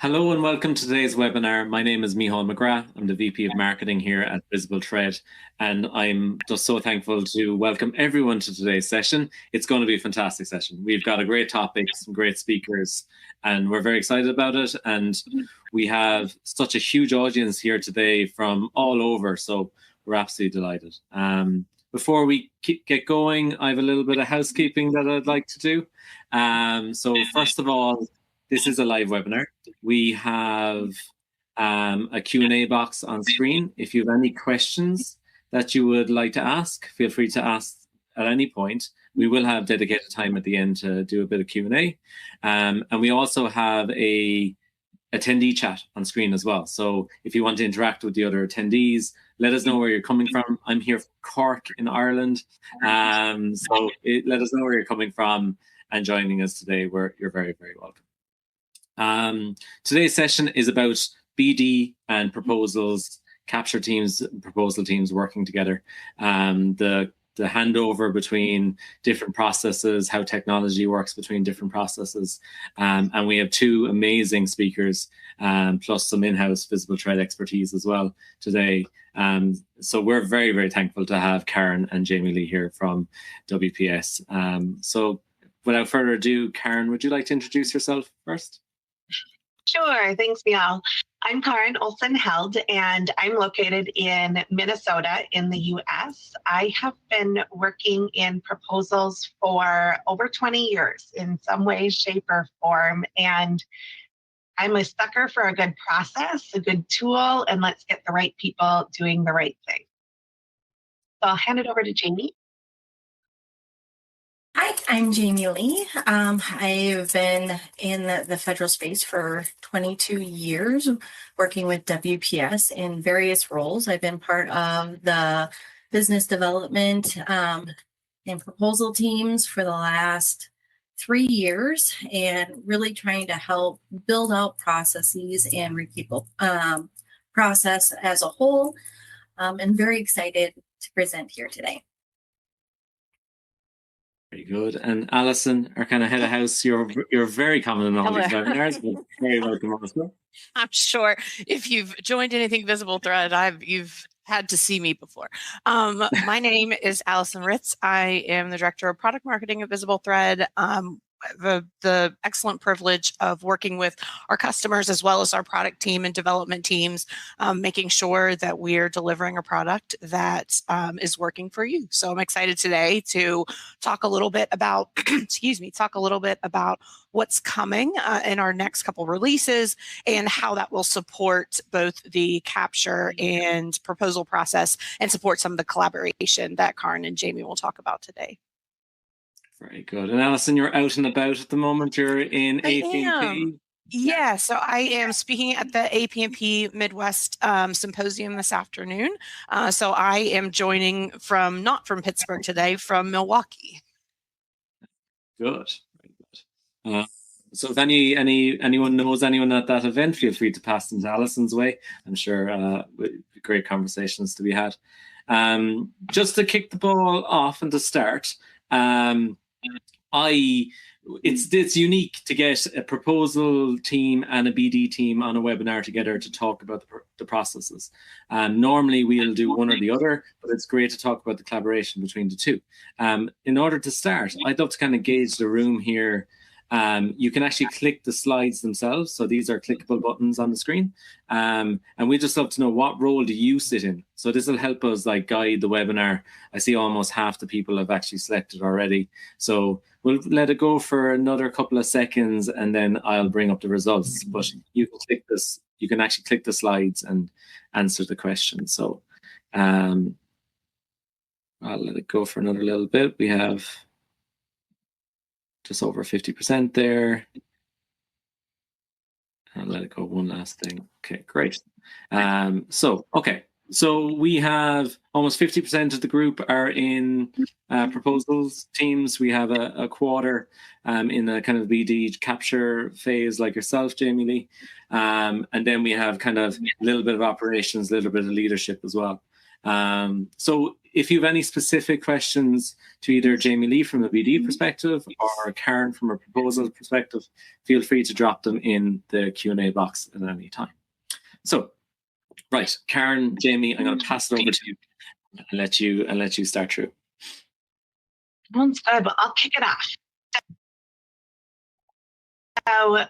Hello and welcome to today's webinar. My name is Micheál McGrath. I'm the VP of Marketing here at VisibleThread, and I'm just so thankful to welcome everyone to today's session. It's going to be a fantastic session. We've got a great topic, some great speakers, and we're very excited about it. And we have such a huge audience here today from all over, so we're absolutely delighted. Before we get going, I have a little bit of housekeeping that I'd like to do. So first of all, this is a live webinar. We have a Q&A box on screen. If you have any questions that you would like to ask, feel free to ask at any point. We will have dedicated time at the end to do a bit of Q&A. And we also have a attendee chat on screen as well. So if you want to interact with the other attendees, let us know where you're coming from. I'm here from Cork in Ireland. So let us know where you're coming from and joining us today. You're very, very welcome. Today's session is about BD and proposals, capture teams, proposal teams working together. The handover between different processes, how technology works between different processes. And we have two amazing speakers, plus some in-house VisibleThread expertise as well today. So we're very, very thankful to have Karin and Jamie Lee here from WPS. So without further ado, Karin, would you like to introduce yourself first? Sure. Thanks, Micheál. I'm Karin Olsen Held, and I'm located in Minnesota in the U.S. I have been working in proposals for over 20 years in some way, shape, or form, and I'm a sucker for a good process, a good tool, and let's get the right people doing the right thing. So I'll hand it over to Jamie. Hi, I'm Jamie Lee. I've been in the federal space for 22 years, working with WPS in various roles. I've been part of the business development and proposal teams for the last 3 years, and really trying to help build out processes and people process as a whole. And very excited to present here today. Very good. And Allison, our kind of head of house, you're very common in all these webinars, but very welcome also. I'm sure if you've joined anything VisibleThread, you've had to see me before. My name is Allison Ritz. I am the Director of Product Marketing at VisibleThread. The excellent privilege of working with our customers as well as our product team and development teams, making sure that we're delivering a product that is working for you. So I'm excited today to talk a little bit about, talk a little bit about what's coming in our next couple releases and how that will support both the capture and proposal process and support some of the collaboration that Karin and Jamie will talk about today. Very good. And Allison, you're out and about at the moment. You're in AP&P. Yeah, so I am speaking at the AP&P Midwest Symposium this afternoon. So I am joining not from Pittsburgh today, from Milwaukee. Good. Very good. So if anyone knows anyone at that event, feel free to pass them to Allison's way. I'm sure great conversations to be had. Just to kick the ball off and to start, it's unique to get a proposal team and a BD team on a webinar together to talk about the processes. Normally we'll do one or the other, but it's great to talk about the collaboration between the two. In order to start, I'd love to kind of gauge the room here. You can actually click the slides themselves. So these are clickable buttons on the screen. And we just love to know, what role do you sit in? So this will help us guide the webinar. I see almost half the people have actually selected already. So we'll let it go for another couple of seconds and then I'll bring up the results. But you can click this, you can actually click the slides and answer the question. So I'll let it go for another little bit. We have just over 50% there. I'll let it go one last thing. Okay, great. So we have almost 50% of the group are in proposals teams. We have a quarter in the kind of BD capture phase, like yourself, Jamie Lee. And then we have kind of a little bit of operations, a little bit of leadership as well. So if you have any specific questions to either Jamie Lee from a BD perspective or Karin from a proposal perspective, feel free to drop them in the Q&A box at any time. So, right, Karin, Jamie, I'm going to pass it over to you and let you start through. Sounds good. Well, I'll kick it off. So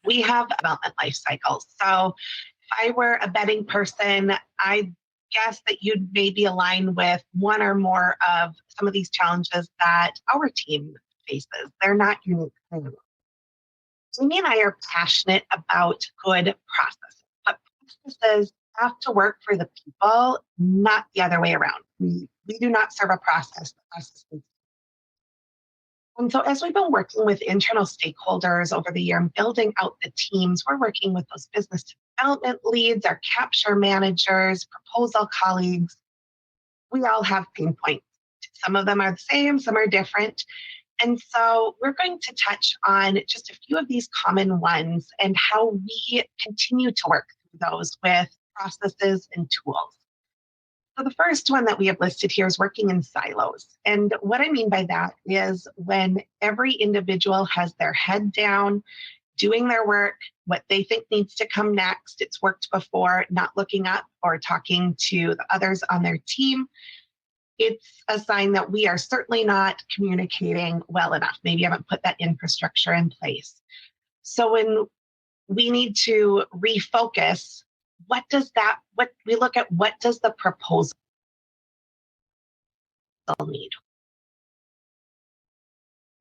we have development life cycles. So if I were a betting person, I guess that you'd maybe align with one or more of some of these challenges that our team faces. They're not unique things. Jamie and I are passionate about good processes, but processes have to work for the people, not the other way around. We do not serve a process. The process is. And so as we've been working with internal stakeholders over the year and building out the teams, we're working with those business development leads, our capture managers, proposal colleagues. We all have pain points. Some of them are the same, some are different. And so we're going to touch on just a few of these common ones and how we continue to work through those with processes and tools. So the first one that we have listed here is working in silos. And what I mean by that is when every individual has their head down, doing their work, what they think needs to come next, it's worked before, not looking up or talking to the others on their team, it's a sign that we are certainly not communicating well enough. Maybe you haven't put that infrastructure in place. So when we need to refocus, what does the proposal need?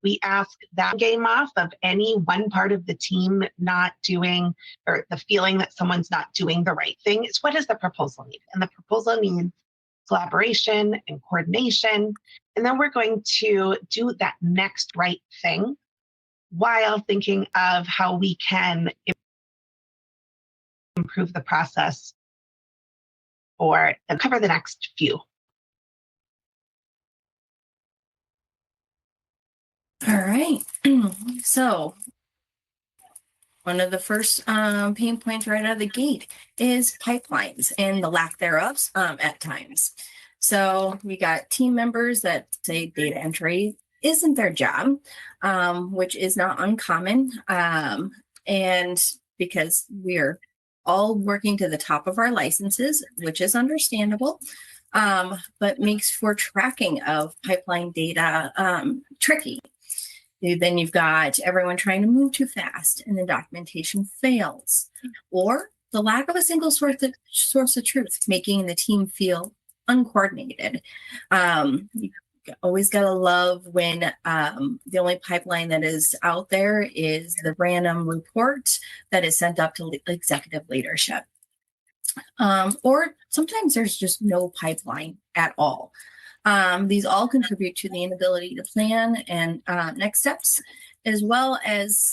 We ask that game off of any one part of the team not doing, or the feeling that someone's not doing the right thing. It's what does the proposal need? And the proposal needs collaboration and coordination. And then we're going to do that next right thing while thinking of how we can improve the process or cover the next few. All right. So one of the first pain points right out of the gate is pipelines and the lack thereof at times. So we got team members that say data entry isn't their job, which is not uncommon. And because we're all working to the top of our licenses, which is understandable, but makes for tracking of pipeline data tricky. Then you've got everyone trying to move too fast and the documentation fails. Or the lack of a single source of truth, making the team feel uncoordinated. You always got to love when the only pipeline that is out there is the random report that is sent up to executive leadership. Or sometimes there's just no pipeline at all. These all contribute to the inability to plan and next steps, as well as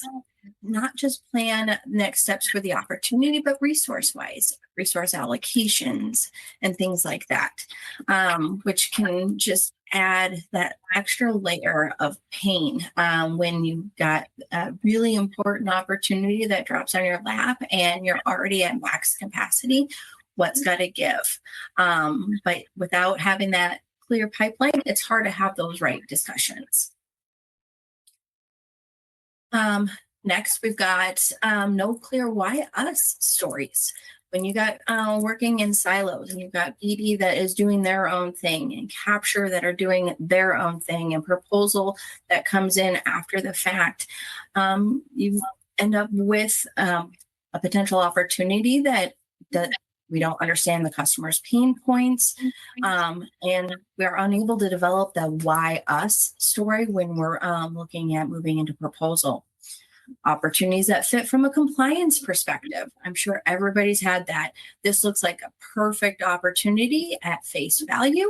not just plan next steps for the opportunity, but resource-wise, resource allocations and things like that, which can just add that extra layer of pain when you've got a really important opportunity that drops on your lap and you're already at max capacity. What's got to give? But without having that clear pipeline, it's hard to have those right discussions. Next, we've got no clear why us stories. When you got working in silos and you've got BD that is doing their own thing and capture that are doing their own thing and proposal that comes in after the fact, you end up with a potential opportunity that we don't understand the customer's pain points, and we're unable to develop the why us story when we're looking at moving into proposal. Opportunities that fit from a compliance perspective. I'm sure everybody's had that. This looks like a perfect opportunity at face value,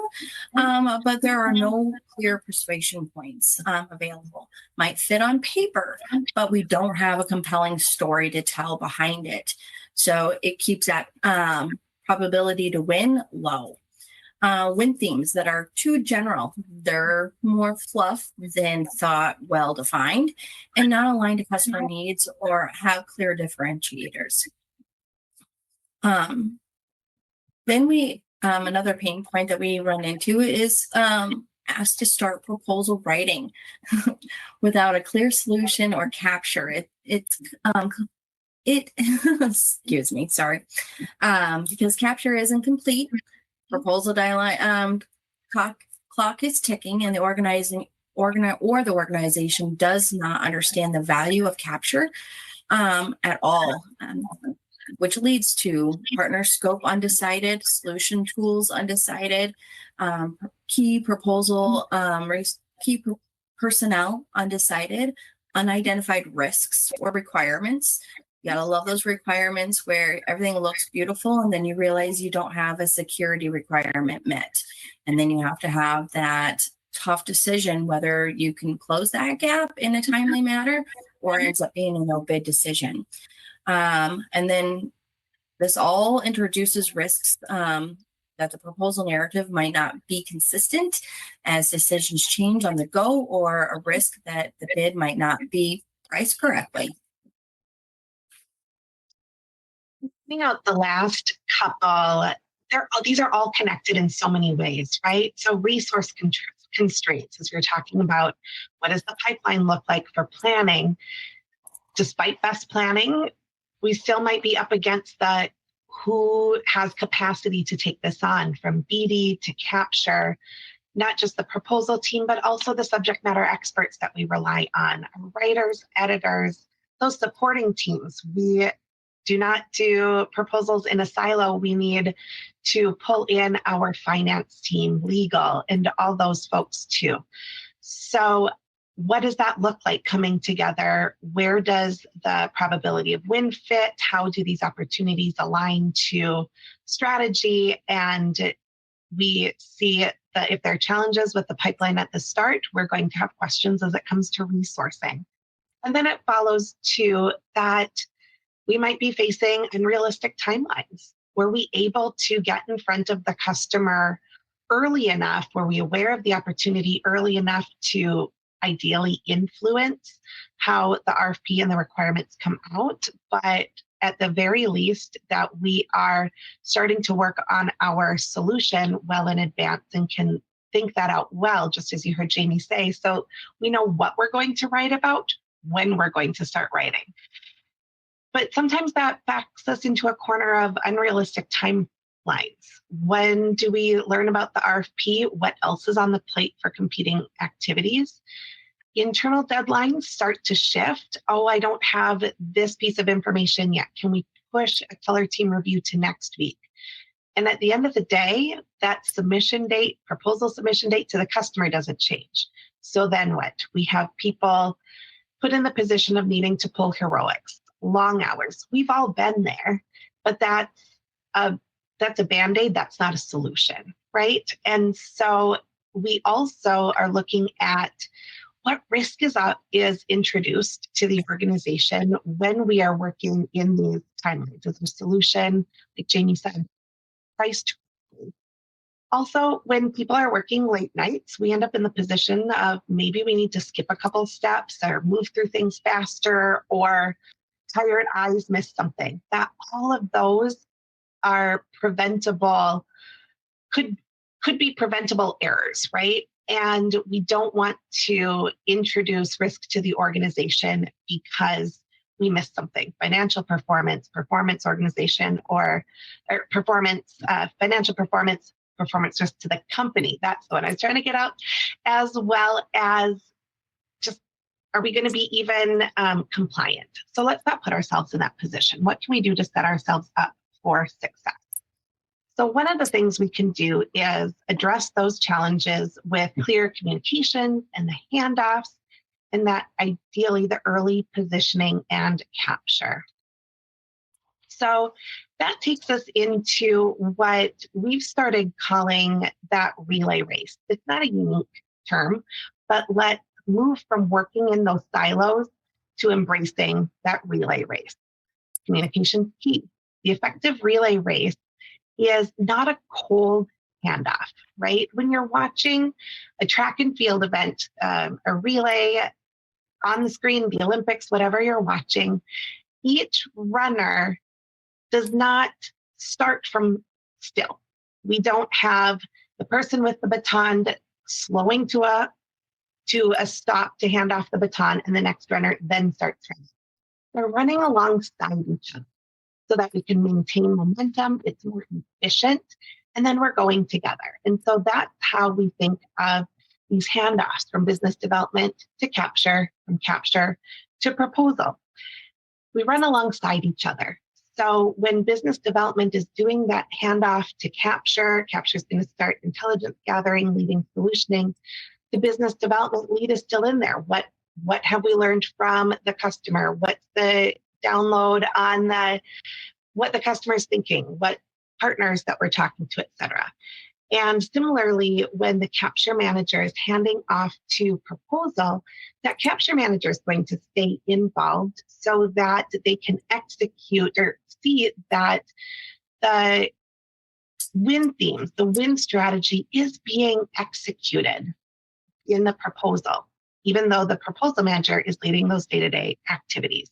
but there are no clear persuasion points available. Might fit on paper, but we don't have a compelling story to tell behind it. So it keeps that probability to win low. Win themes that are too general. They're more fluff than thought well-defined and not aligned to customer needs or have clear differentiators. Then we Another pain point that we run into is asked to start proposal writing without a clear solution or capture. Excuse me, sorry, because capture isn't complete. Proposal dialogue clock is ticking, and the organization does not understand the value of capture at all, which leads to partner scope undecided, solution tools undecided, key personnel undecided, unidentified risks or requirements. You gotta love those requirements where everything looks beautiful and then you realize you don't have a security requirement met. And then you have to have that tough decision whether you can close that gap in a timely manner or it ends up being a no bid decision. And then this all introduces risks that the proposal narrative might not be consistent as decisions change on the go, or a risk that the bid might not be priced correctly. Out the last couple, these are all connected in so many ways, right? So resource constraints, as we're talking about, what does the pipeline look like for planning? Despite best planning, we still might be up against the who has capacity to take this on, from BD to capture, not just the proposal team, but also the subject matter experts that we rely on, writers, editors, those supporting teams. We do not do proposals in a silo. We need to pull in our finance team, legal, and all those folks too. So what does that look like coming together? Where does the probability of win fit? How do these opportunities align to strategy? And we see that if there are challenges with the pipeline at the start, we're going to have questions as it comes to resourcing. And then it follows to that we might be facing unrealistic timelines. Were we able to get in front of the customer early enough? Were we aware of the opportunity early enough to ideally influence how the RFP and the requirements come out? But at the very least, that we are starting to work on our solution well in advance and can think that out well, just as you heard Jamie say. So we know what we're going to write about when we're going to start writing. But sometimes that backs us into a corner of unrealistic timelines. When do we learn about the RFP? What else is on the plate for competing activities? Internal deadlines start to shift. Oh, I don't have this piece of information yet. Can we push a color team review to next week? And at the end of the day, that submission date, proposal submission date to the customer doesn't change. So then what? We have people put in the position of needing to pull heroics. Long hours. We've all been there, but that's a Band-Aid. That's not a solution, right? And so we also are looking at what risk is introduced to the organization when we are working in these timelines. Is a solution, like Jamie said, priced. Also, when people are working late nights, we end up in the position of maybe we need to skip a couple steps or move through things faster, or tired eyes miss something. That all of those are preventable, could be preventable errors, right? And we don't want to introduce risk to the organization because we missed something. Financial performance organization, or performance, financial performance risk to the company. That's what I was trying to get out, as well as just, are we going to be even compliant? So let's not put ourselves in that position. What can we do to set ourselves up for success? So one of the things we can do is address those challenges with clear communication and the handoffs, and that ideally the early positioning and capture. So that takes us into what we've started calling that relay race. It's not a unique term, but let's move from working in those silos to embracing that relay race. Communication key. The effective relay race is not a cold handoff, right? When you're watching a track and field event, a relay on the screen, the Olympics, whatever you're watching, each runner does not start from still. We don't have the person with the baton slowing to a stop to hand off the baton, and the next runner then starts running. They're running alongside each other so that we can maintain momentum. It's more efficient, and then we're going together. And so that's how we think of these handoffs, from business development to capture, from capture to proposal. We run alongside each other. So when business development is doing that handoff to capture, capture is going to start intelligence gathering, leading solutioning. The business development lead is still in there. What have we learned from the customer? What's the download on what the customer is thinking? What partners that we're talking to, et cetera. And similarly, when the capture manager is handing off to proposal, that capture manager is going to stay involved so that they can execute or see that the win themes, the win strategy is being executed in the proposal, even though the proposal manager is leading those day-to-day activities.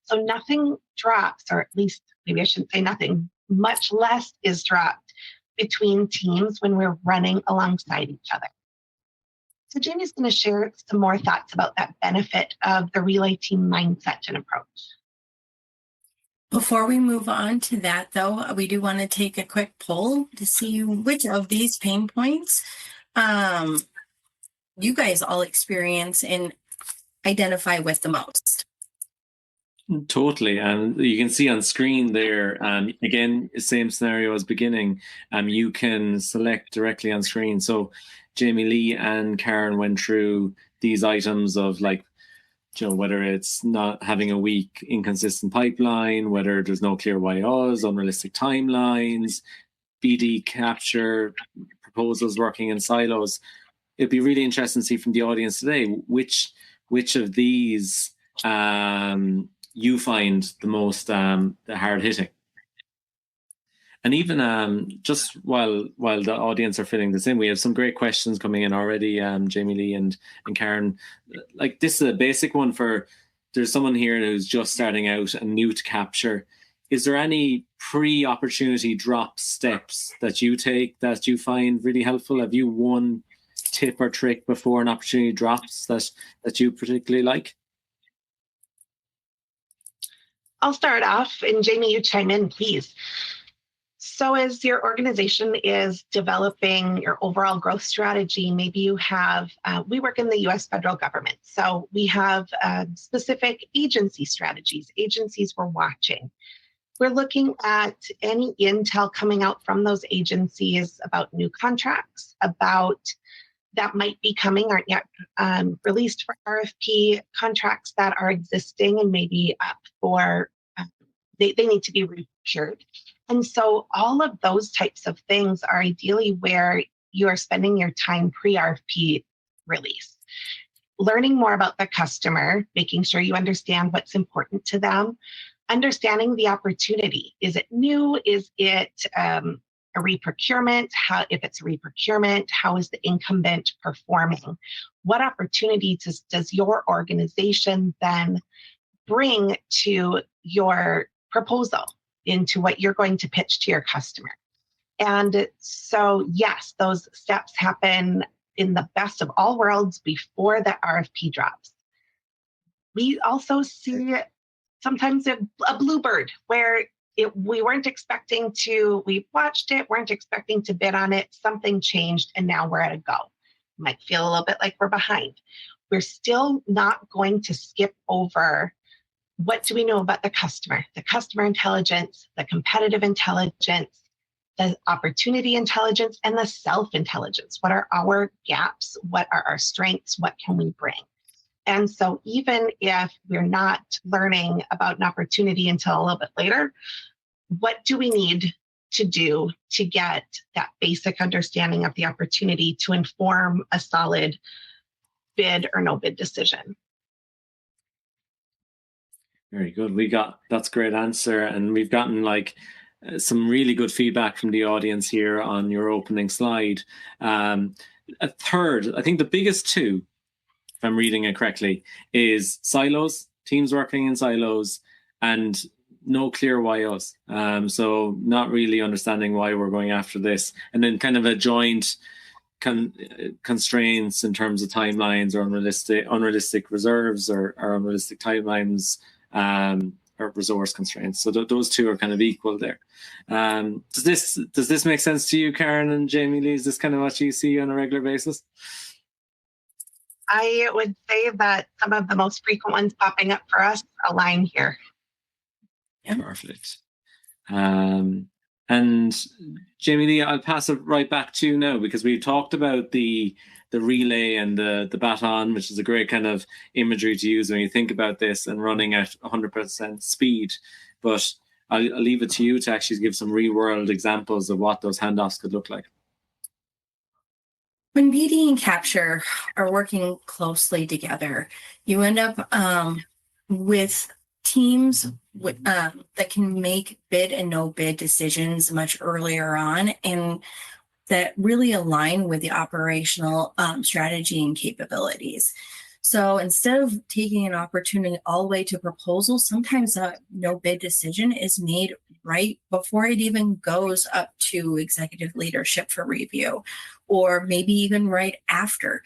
So nothing drops, or at least maybe I shouldn't say nothing, much less is dropped between teams when we're running alongside each other. So Jamie's going to share some more thoughts about that benefit of the relay team mindset and approach. Before we move on to that, though, we do want to take a quick poll to see which of these pain points you guys all experience and identify with the most. Totally. And you can see on screen there, again, same scenario as beginning. You can select directly on screen. So Jamie Lee and Karin went through these items of, like, whether it's not having a weak, inconsistent pipeline, whether there's no clear YOs, unrealistic timelines, BD capture, proposals working in silos. It'd be really interesting to see from the audience today which of these you find the most hard hitting. And even just while the audience are filling this in, we have some great questions coming in already, Jamie Lee and Karin. Like, this is a basic one there's someone here who's just starting out and new to capture. Is there any pre-opportunity drop steps that you take that you find really helpful? Have you one tip or trick before an opportunity drops that you particularly like? I'll start off, and Jamie, you chime in, please. So as your organization is developing your overall growth strategy, maybe you have, we work in the US federal government, so we have specific agency strategies, agencies we're watching. We're looking at any intel coming out from those agencies about new contracts, about that might be coming, aren't yet released for RFP, contracts that are existing and maybe up for, they need to be procured. And so all of those types of things are ideally where you are spending your time pre-RFP release. Learning more about the customer, making sure you understand what's important to them, understanding the opportunity. Is it new? Is it a reprocurement? If it's a reprocurement, how is the incumbent performing? What opportunities does your organization then bring to your proposal, into what you're going to pitch to your customer? And so, yes, those steps happen in the best of all worlds before the RFP drops. We also see sometimes a bluebird where we weren't expecting to, we watched it, weren't expecting to bid on it, something changed, and now we're at a go. Might feel a little bit like we're behind. We're still not going to skip over what do we know about the customer intelligence, the competitive intelligence, the opportunity intelligence, and the self-intelligence. What are our gaps? What are our strengths? What can we bring? And so even if we're not learning about an opportunity until a little bit later, what do we need to do to get that basic understanding of the opportunity to inform a solid bid or no bid decision? Very good. That's a great answer. And we've gotten some really good feedback from the audience here on your opening slide. A third, I think the biggest two, if I'm reading it correctly, is silos, teams working in silos, and no clear why us. So not really understanding why we're going after this, and then kind of a joint constraints in terms of timelines or unrealistic reserves or unrealistic timelines, or resource constraints. So those two are kind of equal there. Does this make sense to you, Karin and Jamie Lee? Is this kind of what you see on a regular basis? I would say that some of the most frequent ones popping up for us align here. Yeah. Perfect. And Jamie Lee, I'll pass it right back to you now, because we talked about the relay and the baton, which is a great kind of imagery to use when you think about this and running at 100% speed. But I'll leave it to you to actually give some real world examples of what those handoffs could look like. When BD and capture are working closely together, you end up with teams that can make bid and no bid decisions much earlier on, and that really align with the operational strategy and capabilities. So instead of taking an opportunity all the way to proposal, sometimes a no bid decision is made right before it even goes up to executive leadership for review, or maybe even right after.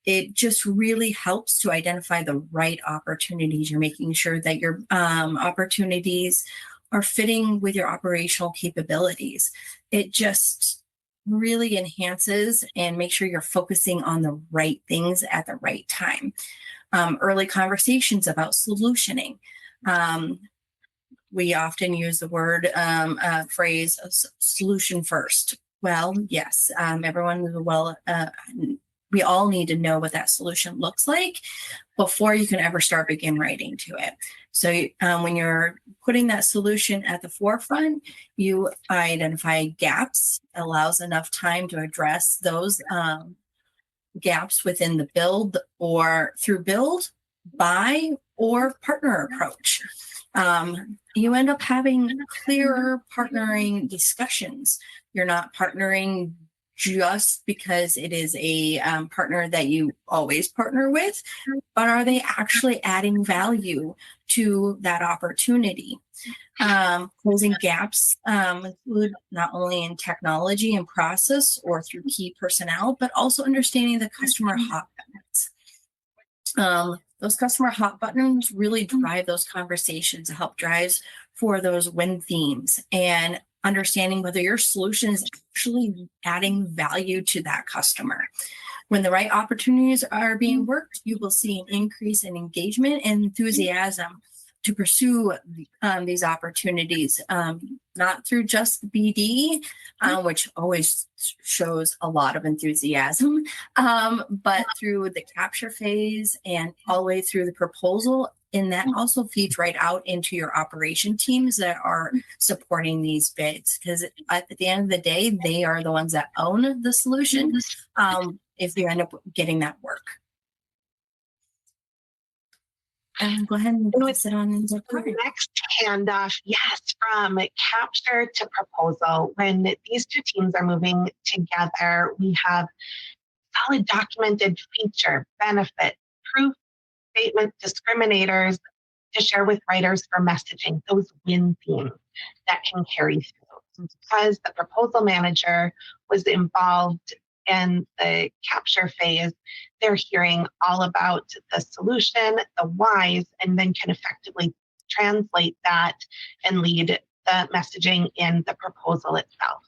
It just really helps to identify the right opportunities. You're making sure that your opportunities are fitting with your operational capabilities. It just really enhances and make sure you're focusing on the right things at the right time. Early conversations about solutioning. We often use the word phrase solution first. Well, yes, everyone we all need to know what that solution looks like before you can ever begin writing to it. So when you're putting that solution at the forefront, you identify gaps, allows enough time to address those gaps within the build or through build, buy, or partner approach. You end up having clearer partnering discussions. You're not partnering just because it is a partner that you always partner with, but are they actually adding value to that opportunity? Closing gaps include not only in technology and process or through key personnel, but also understanding the customer hot buttons. Those customer hot buttons really drive those conversations, help drives for those win themes, and understanding whether your solution is actually adding value to that customer. When the right opportunities are being worked, you will see an increase in engagement and enthusiasm to pursue these opportunities, not through just BD, which always shows a lot of enthusiasm, but through the capture phase and all the way through the proposal. And that also feeds right out into your operation teams that are supporting these bids, because at the end of the day, they are the ones that own the solution if you end up getting that work. Go ahead and pass it on into the next handoff. Yes, from capture to proposal. When these two teams are moving together, we have solid documented feature, benefit, proof, statement, discriminators to share with writers for messaging, those win themes that can carry through. Because the proposal manager was involved in the capture phase, they're hearing all about the solution, the whys, and then can effectively translate that and lead the messaging in the proposal itself.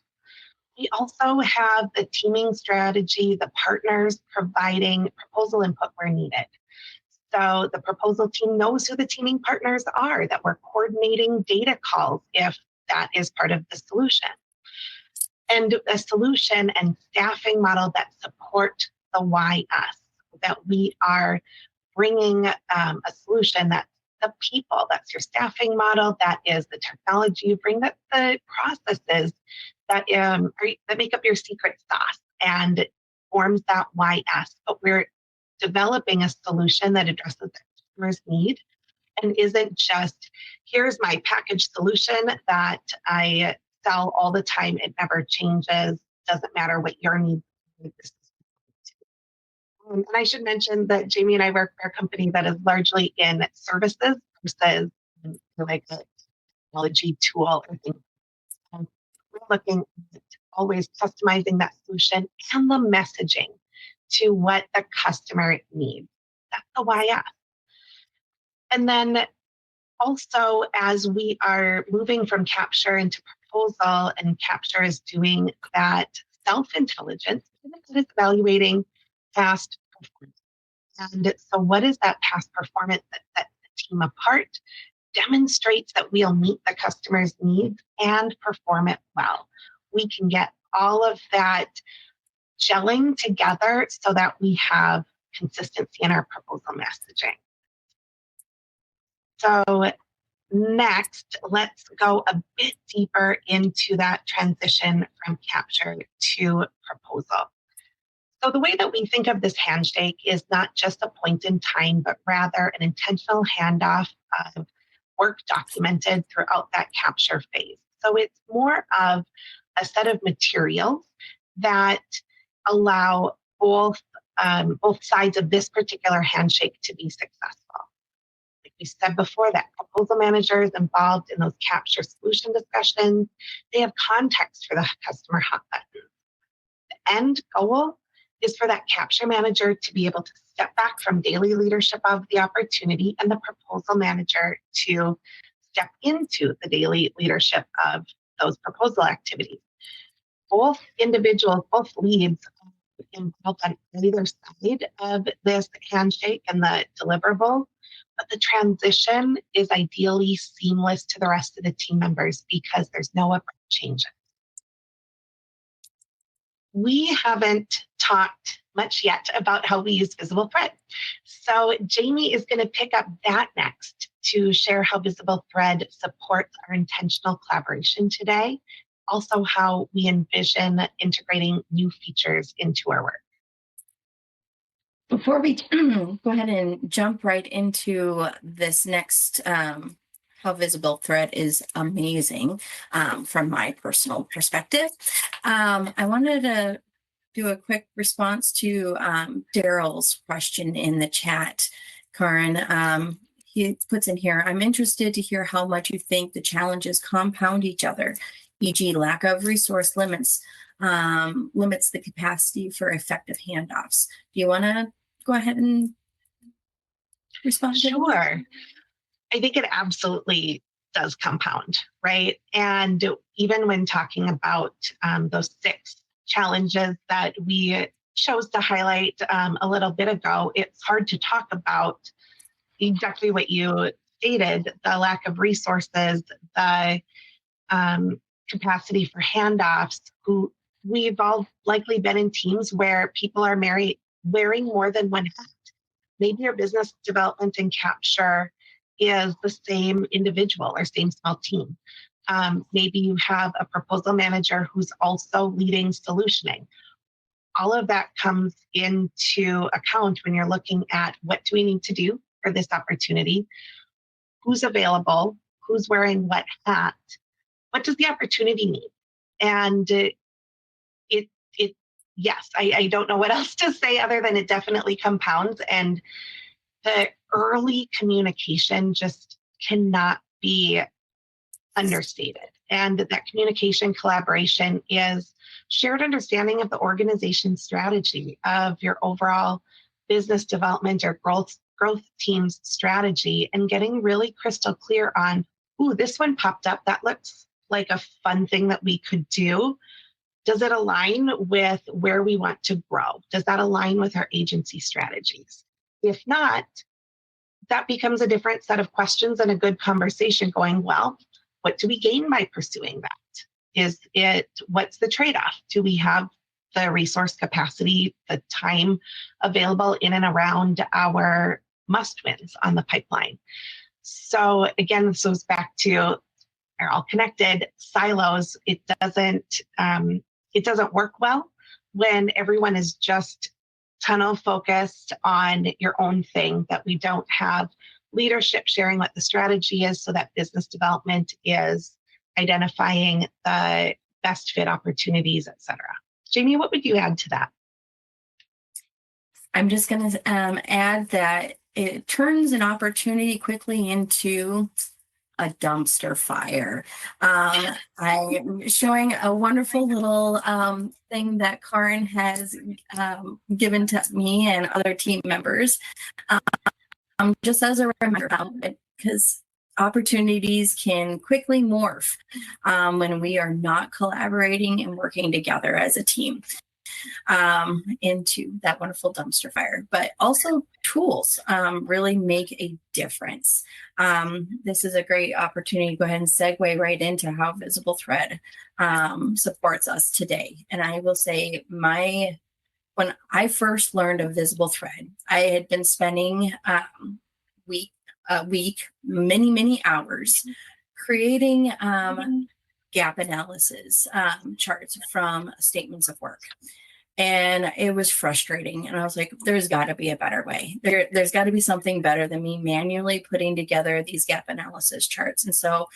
We also have the teaming strategy, the partners providing proposal input where needed. So the proposal team knows who the teaming partners are, that we're coordinating data calls if that is part of the solution. And a solution and staffing model that support the why us, that we are bringing a solution that's the people, that's your staffing model, that is the technology you bring, that's the processes that make up your secret sauce and forms that why us. But we're developing a solution that addresses the customer's need and isn't just, here's my package solution that I sell all the time. It never changes. Doesn't matter what your needs are. And I should mention that Jamie and I work for a company that is largely in services versus like a technology tool or things. We're looking at always customizing that solution and the messaging to what the customer needs. That's the YF. And then also, as we are moving from capture into proposal, and capture is doing that self-intelligence, it is evaluating past performance. And so what is that past performance that sets the team apart, demonstrates that we'll meet the customer's needs and perform it well. We can get all of that gelling together so that we have consistency in our proposal messaging. So next, let's go a bit deeper into that transition from capture to proposal. So the way that we think of this handshake is not just a point in time, but rather an intentional handoff of work documented throughout that capture phase. So it's more of a set of materials that allow both sides of this particular handshake to be successful. Like we said before, that proposal manager is involved in those capture solution discussions. They have context for the customer hot buttons. The end goal is for that capture manager to be able to step back from daily leadership of the opportunity and the proposal manager to step into the daily leadership of those proposal activities. Both individuals, both leads involved on either side of this handshake and the deliverable, but the transition is ideally seamless to the rest of the team members because there's no abrupt changes. We haven't talked much yet about how we use VisibleThread. So Jamie is going to pick up that next to share how VisibleThread supports our intentional collaboration today, also how we envision integrating new features into our work. Before we go ahead and jump right into this next, how VisibleThread is amazing from my personal perspective, I wanted to do a quick response to Daryl's question in the chat. Karin, he puts in here, I'm interested to hear how much you think the challenges compound each other, e.g. lack of resource limits the capacity for effective handoffs. Do you want to go ahead and respond? Sure. I think it absolutely does compound, right? And even when talking about those 6 challenges that we chose to highlight a little bit ago, it's hard to talk about exactly what you stated, the lack of resources, the capacity for handoffs. We've all likely been in teams where people are wearing more than one hat. Maybe your business development and capture is the same individual or same small team. Maybe you have a proposal manager who's also leading solutioning. All of that comes into account when you're looking at what do we need to do for this opportunity, who's available, who's wearing what hat, what does the opportunity need? And yes, I don't know what else to say other than it definitely compounds, and the early communication just cannot be understated. And that communication collaboration is shared understanding of the organization strategy, of your overall business development or growth team's strategy, and getting really crystal clear on, ooh, this one popped up. That looks like a fun thing that we could do. Does it align with where we want to grow? Does that align with our agency strategies? If not, that becomes a different set of questions and a good conversation going, well, what do we gain by pursuing that? What's the trade-off? Do we have the resource capacity, the time available in and around our must-wins on the pipeline? So again, this goes back to, they're all connected, silos. It doesn't work well when everyone is just tunnel focused on your own thing, that we don't have leadership sharing what the strategy is so that business development is identifying the best fit opportunities, et cetera. Jamie, what would you add to that? I'm just going to add that it turns an opportunity quickly into a dumpster fire. I'm showing a wonderful little thing that Karin has given to me and other team members, just as a reminder, because opportunities can quickly morph when we are not collaborating and working together as a team into that wonderful dumpster fire. But also tools really make a difference. This is a great opportunity to go ahead and segue right into how VisibleThread supports us today. And I will say when I first learned of VisibleThread, I had been spending many hours creating gap analysis charts from statements of work. And it was frustrating. And I was like, there's got to be a better way. There's got to be something better than me manually putting together these gap analysis charts. And so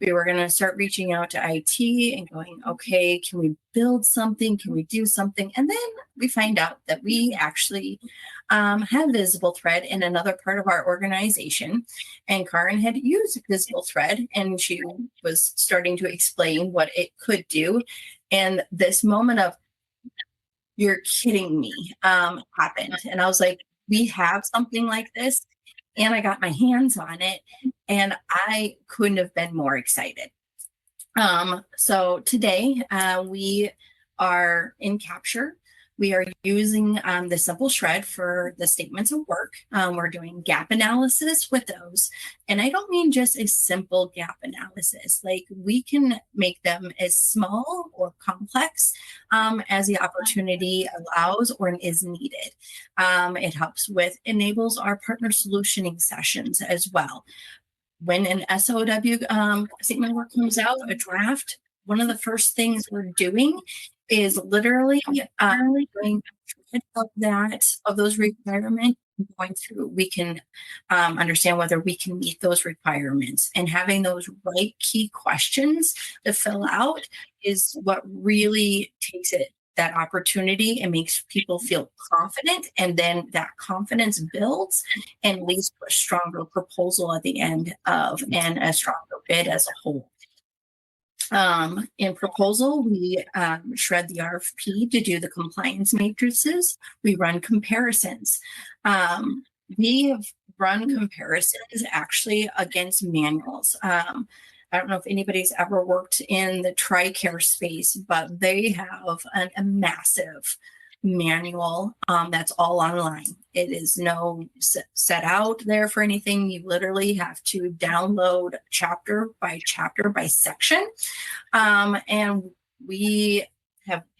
we were going to start reaching out to IT and going, okay, can we build something? Can we do something? And then we find out that we actually have VisibleThread in another part of our organization. And Karin had used VisibleThread, and she was starting to explain what it could do. And this moment of, you're kidding me, happened. And I was like, we have something like this. And I got my hands on it, and I couldn't have been more excited. So today we are in Capture. We are using the simple shred for the statements of work. We're doing gap analysis with those. And I don't mean just a simple gap analysis. Like, we can make them as small or complex as the opportunity allows or is needed. It helps enables our partner solutioning sessions as well. When an SOW statement of work comes out, a draft, one of the first things we're doing is literally going of those requirements, going through. We can understand whether we can meet those requirements, and having those right key questions to fill out is what really takes that opportunity and makes people feel confident. And then that confidence builds and leads to a stronger proposal at the end of, and a stronger bid as a whole. In proposal, we shred the RFP to do the compliance matrices. We run comparisons. We have run comparisons actually against manuals. I don't know if anybody's ever worked in the TRICARE space, but they have a massive manual that's all online. It is no set out there for anything. You literally have to download chapter by section. And we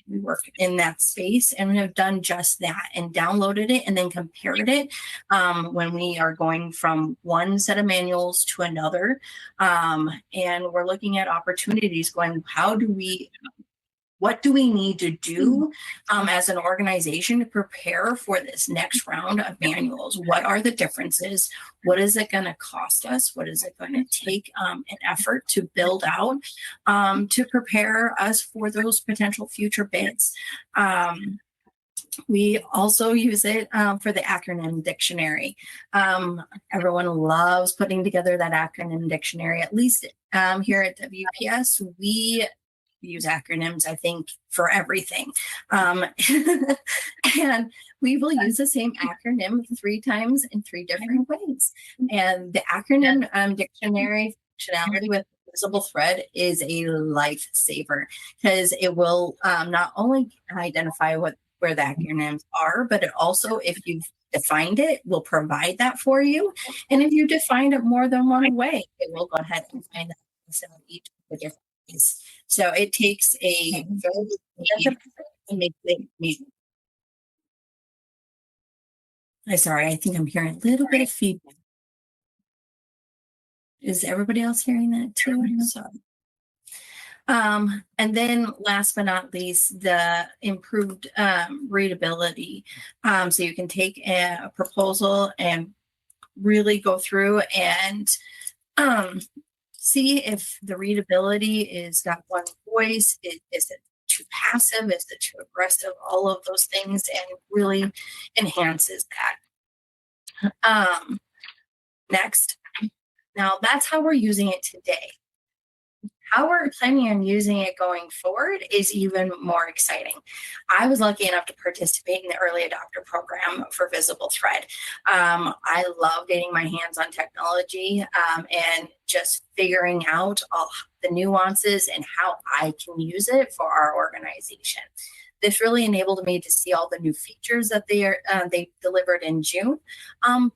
work in that space, and we have done just that and downloaded it and then compared it when we are going from one set of manuals to another. And we're looking at opportunities going, what do we need to do as an organization to prepare for this next round of manuals? What are the differences? What is it going to cost us? What is it going to take an effort to build out to prepare us for those potential future bids? We also use it for the acronym dictionary. Everyone loves putting together that acronym dictionary. At least here at WPS, we use acronyms, I think, for everything. And we will use the same acronym 3 times in 3 different ways. And the acronym dictionary functionality with VisibleThread is a lifesaver, because it will not only identify where the acronyms are, but it also, if you've defined it, will provide that for you. And if you define it more than one way, it will go ahead and find that in each of the different ways. So it takes a very sorry, I think I'm hearing a little bit of feedback. Is everybody else hearing that too? Sorry. And then last but not least, the improved readability. So you can take a proposal and really go through and see if the readability is got one voice. Is it too passive? Is it too aggressive? All of those things, and really enhances that. Next, Now, that's how we're using it today. How we're planning on using it going forward is even more exciting. I was lucky enough to participate in the early adopter program for VisibleThread. I love getting my hands on technology and just figuring out all the nuances and how I can use it for our organization. This really enabled me to see all the new features that they delivered in June,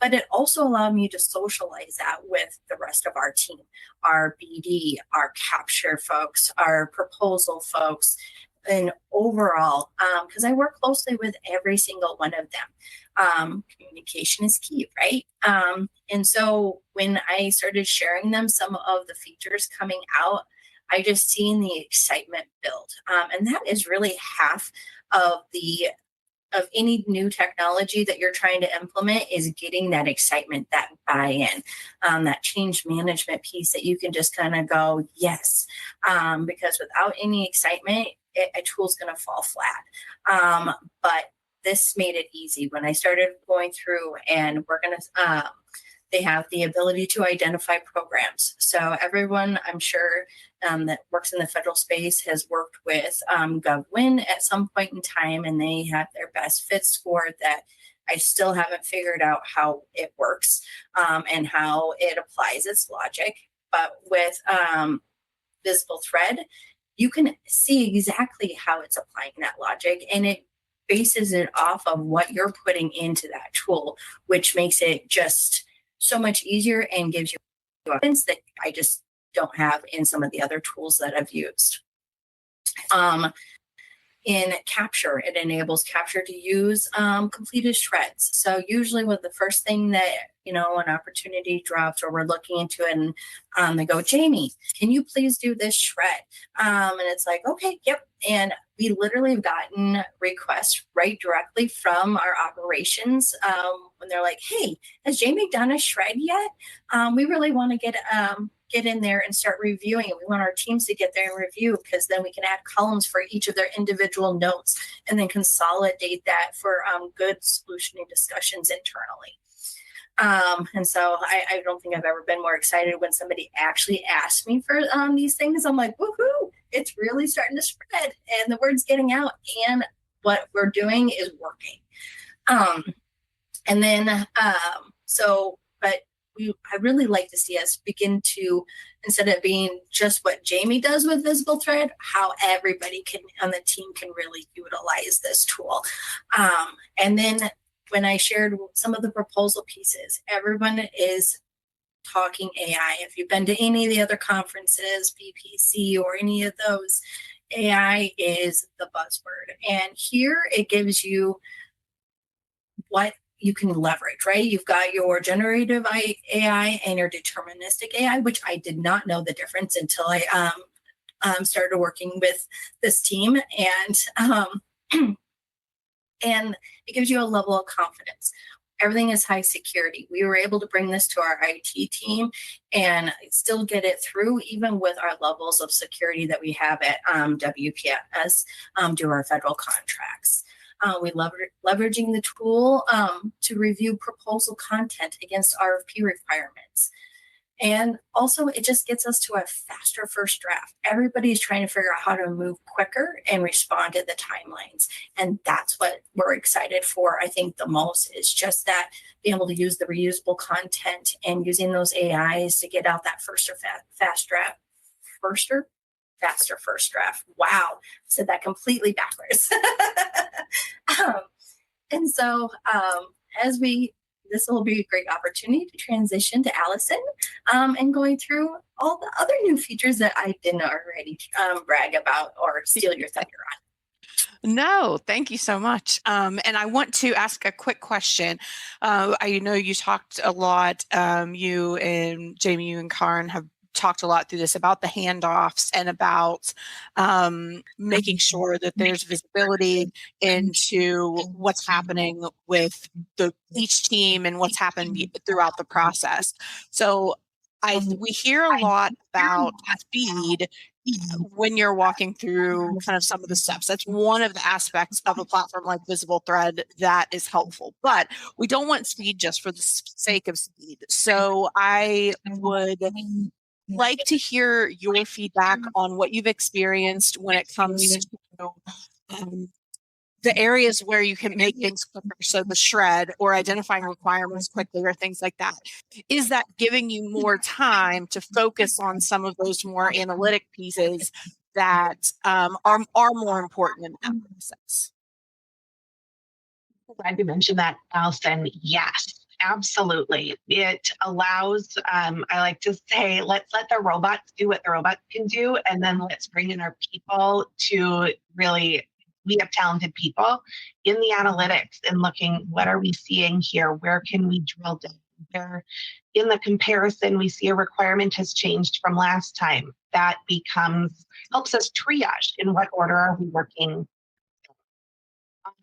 but it also allowed me to socialize that with the rest of our team, our BD, our capture folks, our proposal folks, and overall, because I work closely with every single one of them. Communication is key, right? And so when I started sharing them some of the features coming out, I just seen the excitement build. And that is really half of any new technology that you're trying to implement, is getting that excitement, that buy-in, that change management piece that you can just kind of go, yes. Because without any excitement, a tool's going to fall flat. But this made it easy. When I started going through, and we're going to, they have the ability to identify programs. So everyone, I'm sure, that works in the federal space has worked with govcon at some point in time, and they have their best fit score that I still haven't figured out how it works and how it applies its logic. But with VisibleThread, you can see exactly how it's applying that logic, and it bases it off of what you're putting into that tool, which makes it just so much easier and gives you evidence that I just don't have in some of the other tools that I've used. In capture, it enables capture to use completed shreds. So usually with the first thing that, an opportunity drops or we're looking into it, and they go, Jamie, can you please do this shred? And it's like, okay, yep. And we literally have gotten requests right directly from our operations when they're like, hey, has Jamie done a shred yet? We really want to get in there and start reviewing it. We want our teams to get there and review, because then we can add columns for each of their individual notes and then consolidate that for good solutioning discussions internally. And so I don't think I've ever been more excited when somebody actually asks me for these things. I'm like, woohoo, it's really starting to spread and the word's getting out and what we're doing is working. I really like to see us begin to, instead of being just what Jamie does with VisibleThread, how everybody on the team can really utilize this tool. And then when I shared some of the proposal pieces, everyone is talking AI. If you've been to any of the other conferences, BPC or any of those, AI is the buzzword. And here it gives you what you can leverage, right? You've got your generative AI and your deterministic AI, which I did not know the difference until I started working with this team. And it gives you a level of confidence. Everything is high security. We were able to bring this to our IT team and still get it through, even with our levels of security that we have at WPS do our federal contracts. We leveraging the tool to review proposal content against RFP requirements. And also, it just gets us to a faster first draft. Everybody's trying to figure out how to move quicker and respond to the timelines. And that's what we're excited for, I think, the most, is just that being able to use the reusable content and using those AIs to get out that faster first draft. Wow, I said that completely backwards. This will be a great opportunity to transition to Allison and going through all the other new features that I didn't already brag about or steal your thunder on. No, thank you so much. And I want to ask a quick question. I know you talked a lot, you and Jamie, you and Karin have talked a lot through this about the handoffs and about making sure that there's visibility into what's happening with each team and what's happened throughout the process. So we hear a lot about speed when you're walking through kind of some of the steps. That's one of the aspects of a platform like VisibleThread that is helpful, but we don't want speed just for the sake of speed. So I would like to hear your feedback on what you've experienced when it comes to the areas where you can make things quicker. So the shred or identifying requirements quickly or things like that. Is that giving you more time to focus on some of those more analytic pieces that are more important in that process? Glad you mentioned that, Allison. Yes, absolutely. It allows, I like to say, let's let the robots do what the robots can do, and then let's bring in our people to really, we have talented people in the analytics and looking, what are we seeing here? Where can we drill down? Where in the comparison, we see a requirement has changed from last time. That helps us triage in what order are we working.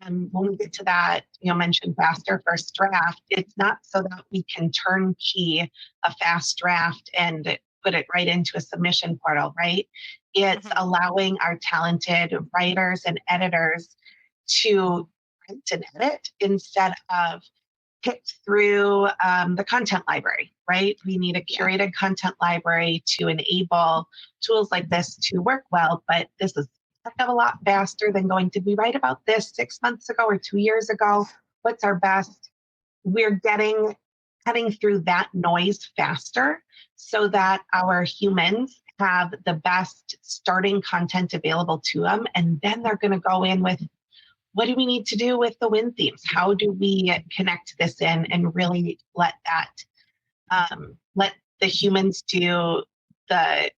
When we get to that, mentioned faster first draft, it's not so that we can turnkey a fast draft and put it right into a submission portal, right? It's allowing our talented writers and editors to print and edit instead of pick through the content library, right? We need a curated content library to enable tools like this to work well, but this is of a lot faster than going, did we write about this 6 months ago or 2 years ago? What's our best? We're cutting through that noise faster so that our humans have the best starting content available to them. And then they're going to go in with, what do we need to do with the win themes? How do we connect this in and really let the humans do the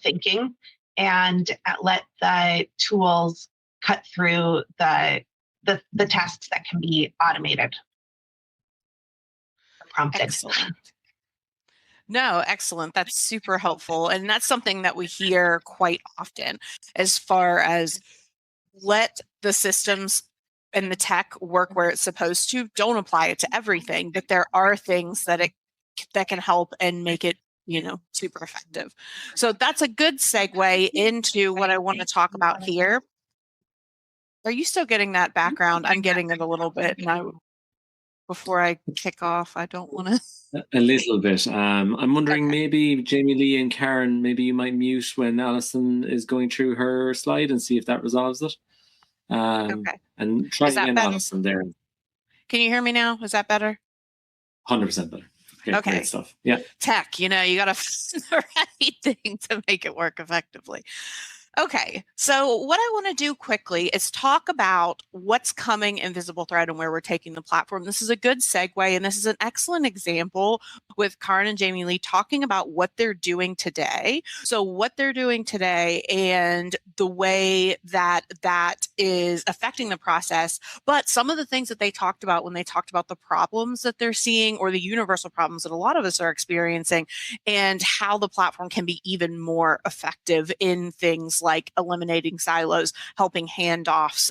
thinking, and let the tools cut through the tasks that can be automated, prompted. Excellent. No, excellent. That's super helpful. And that's something that we hear quite often as far as let the systems and the tech work where it's supposed to. Don't apply it to everything, but there are things that can help and make it super effective. So that's a good segue into what I want to talk about here. Are you still getting that background? I'm getting it a little bit. And before I kick off, I don't want to. A little bit. I'm wondering, maybe Jamie Lee and Karin, maybe you might mute when Allison is going through her slide and see if that resolves it. Okay. And try again, Allison, there. Can you hear me now? Is that better? 100% better. Okay. Great stuff. Yeah. Tech, you got to find the right thing to make it work effectively. Okay, so what I want to do quickly is talk about what's coming in VisibleThread and where we're taking the platform. This is a good segue, and this is an excellent example with Karin and Jamie Lee talking about what they're doing today. So what they're doing today and the way that is affecting the process, but some of the things that they talked about when they talked about the problems that they're seeing, or the universal problems that a lot of us are experiencing, and how the platform can be even more effective in things like eliminating silos, helping handoffs,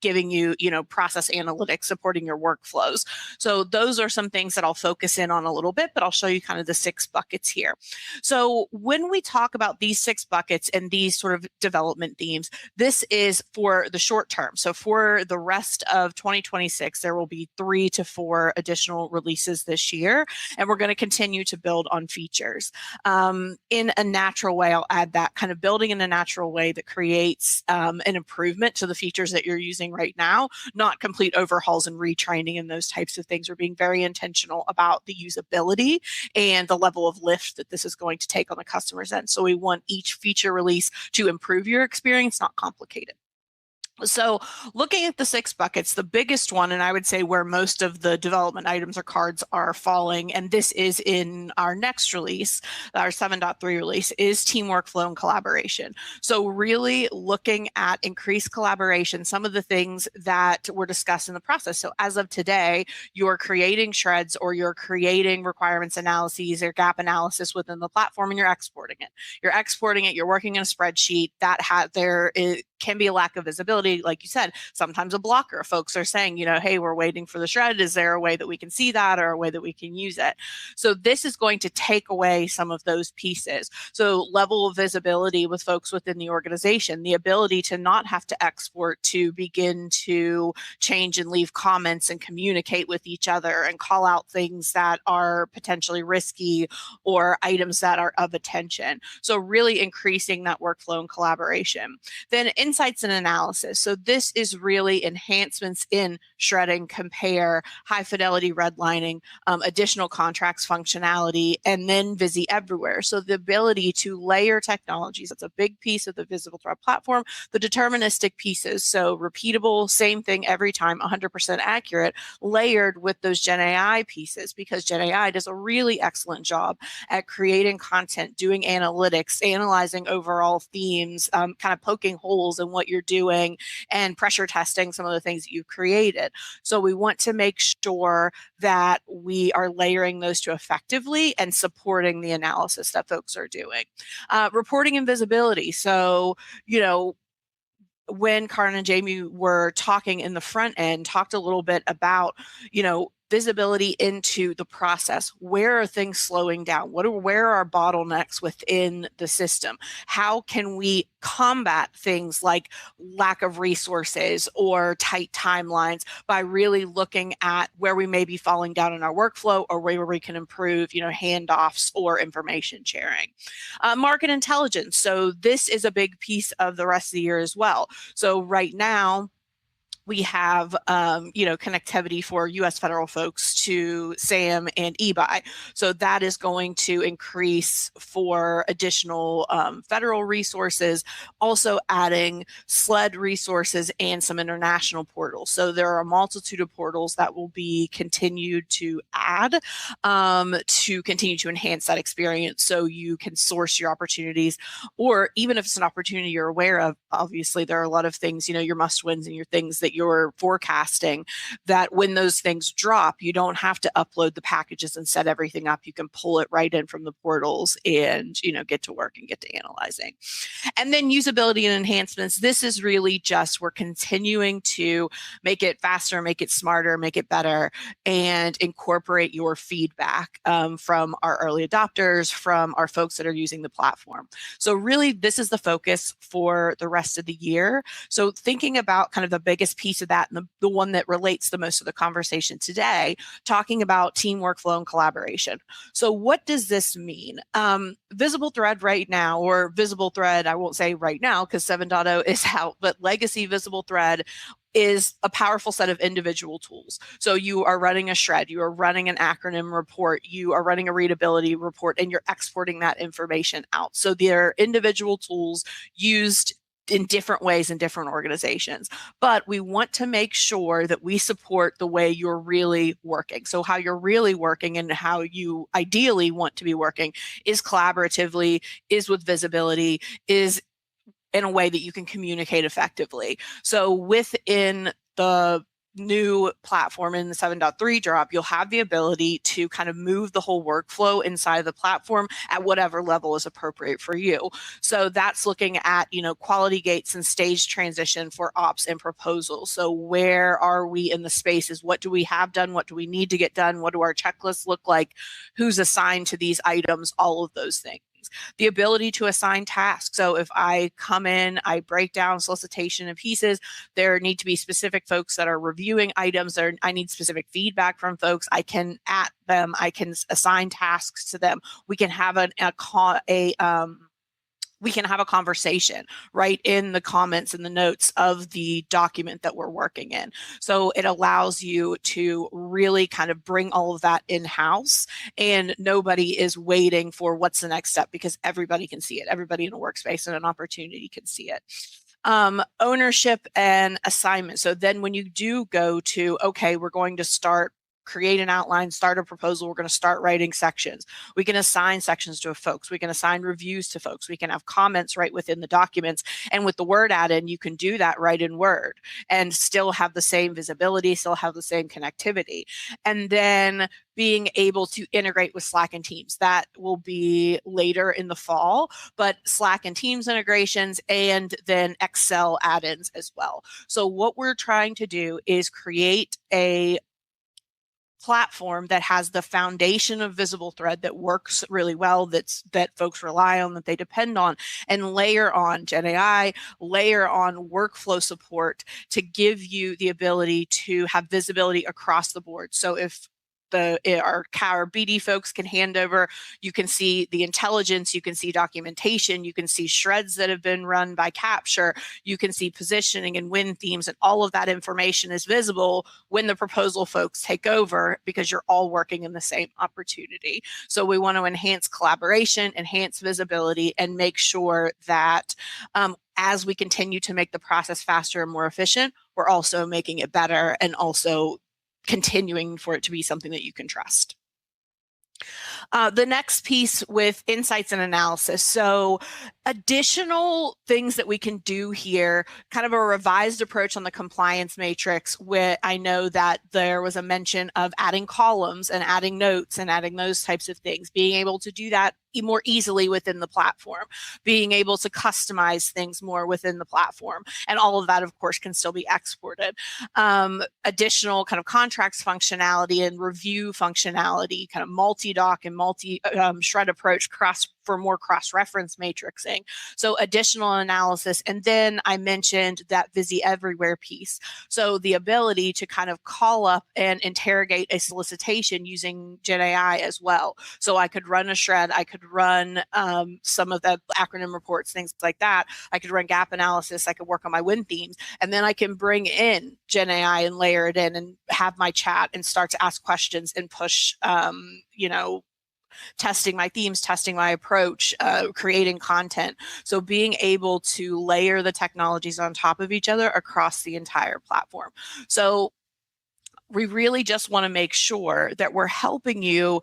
giving you, process analytics, supporting your workflows. So those are some things that I'll focus in on a little bit, but I'll show you kind of the 6 buckets here. So when we talk about these 6 buckets and these sort of development themes, this is for the short term. So for the rest of 2026, there will be 3 to 4 additional releases this year, and we're going to continue to build on features. In a natural way, I'll add that, kind of building in a natural way that creates an improvement to the features that you're using right now, not complete overhauls and retraining and those types of things. We're being very intentional about the usability and the level of lift that this is going to take on the customer's end. So we want each feature release to improve your experience, not complicate it. So looking at the 6 buckets, the biggest one, and I would say where most of the development items or cards are falling, and this is in our next release, our 7.3 release, is teamwork, flow, and collaboration. So really looking at increased collaboration, some of the things that were discussed in the process. So as of today, you're creating shreds or you're creating requirements analyses or gap analysis within the platform, and you're exporting it. You're working in a spreadsheet that there can be a lack of visibility really, like you said, sometimes a blocker. Folks are saying, hey, we're waiting for the shred. Is there a way that we can see that, or a way that we can use it? So this is going to take away some of those pieces. So level of visibility with folks within the organization, the ability to not have to export, to begin to change and leave comments and communicate with each other and call out things that are potentially risky or items that are of attention. So really increasing that workflow and collaboration. Then insights and analysis. So this is really enhancements in shredding, compare, high fidelity redlining, additional contracts functionality, and then Visi Everywhere. So the ability to layer technologies, that's a big piece of the VisibleThread platform, the deterministic pieces. So repeatable, same thing every time, 100% accurate, layered with those Gen AI pieces, because Gen AI does a really excellent job at creating content, doing analytics, analyzing overall themes, kind of poking holes in what you're doing, and pressure testing some of the things that you've created. So we want to make sure that we are layering those to effectively and supporting the analysis that folks are doing. Reporting and visibility. So, when Karin and Jamie were talking in the front end, talked a little bit about, visibility into the process. Where are things slowing down? Where are bottlenecks within the system? How can we combat things like lack of resources or tight timelines by really looking at where we may be falling down in our workflow, or where we can improve, handoffs or information sharing. Market intelligence. So this is a big piece of the rest of the year as well. So right now, we have, connectivity for U.S. federal folks to SAM and eBuy. So that is going to increase for additional federal resources, also adding SLED resources and some international portals. So there are a multitude of portals that will be continued to add to continue to enhance that experience, so you can source your opportunities, or even if it's an opportunity you're aware of, obviously there are a lot of things, your must-wins and your things that you're forecasting, that when those things drop, you don't have to upload the packages and set everything up. You can pull it right in from the portals and, get to work and get to analyzing. And then usability and enhancements. This is really just, we're continuing to make it faster, make it smarter, make it better, and incorporate your feedback from our early adopters, from our folks that are using the platform. So really, this is the focus for the rest of the year. So thinking about kind of the biggest piece of that, and the one that relates the most to the conversation today, talking about team workflow and collaboration. So what does this mean? VisibleThread right now, or VisibleThread, I won't say right now because 7.0 is out, but legacy VisibleThread is a powerful set of individual tools. So you are running a shred, you are running an acronym report, you are running a readability report, and you're exporting that information out. So they're individual tools used in different ways in different organizations. But we want to make sure that we support the way you're really working. So how you're really working and how you ideally want to be working is collaboratively, is with visibility, is in a way that you can communicate effectively. So within the new platform in the 7.3 drop, you'll have the ability to kind of move the whole workflow inside of the platform at whatever level is appropriate for you. So that's looking at, quality gates and stage transition for ops and proposals. So where are we in the spaces? What do we have done? What do we need to get done? What do our checklists look like? Who's assigned to these items? All of those things. The ability to assign tasks. So if I come in, I break down solicitation and pieces, there need to be specific folks that are reviewing items, or I need specific feedback from folks. I can at them, I can assign tasks to them. We can have we can have a conversation right in the comments and the notes of the document that we're working in. So it allows you to really kind of bring all of that in-house, and nobody is waiting for what's the next step, because everybody can see it. Everybody in a workspace and an opportunity can see it. Ownership and assignment. So then when you do go to, okay, we're going to start create an outline, start a proposal. We're going to start writing sections. We can assign sections to folks. We can assign reviews to folks. We can have comments right within the documents. And with the Word add-in, you can do that right in Word and still have the same visibility, still have the same connectivity. And then being able to integrate with Slack and Teams. That will be later in the fall, but Slack and Teams integrations and then Excel add-ins as well. So what we're trying to do is create a platform that has the foundation of VisibleThread that works really well, that folks rely on, that they depend on, and layer on GenAI, layer on workflow support to give you the ability to have visibility across the board. So if our BD folks can hand over, you can see the intelligence, you can see documentation, you can see shreds that have been run by Capture, you can see positioning and win themes, and all of that information is visible when the proposal folks take over because you're all working in the same opportunity. So we want to enhance collaboration, enhance visibility, and make sure that as we continue to make the process faster and more efficient, we're also making it better and also continuing for it to be something that you can trust. The next piece with insights and analysis. So additional things that we can do here, kind of a revised approach on the compliance matrix, where I know that there was a mention of adding columns and adding notes and adding those types of things, being able to do that more easily within the platform, being able to customize things more within the platform. And all of that, of course, can still be exported. Additional kind of contracts functionality and review functionality, kind of multi-doc and multi-shred approach for more cross-reference matrixing. So additional analysis. And then I mentioned that Visi Everywhere piece. So the ability to kind of call up and interrogate a solicitation using GenAI as well. So I could run a shred, I could run some of the acronym reports, things like that. I could run gap analysis, I could work on my win themes, and then I can bring in GenAI and layer it in and have my chat and start to ask questions and push, testing my themes, testing my approach, creating content. So being able to layer the technologies on top of each other across the entire platform. So we really just want to make sure that we're helping you,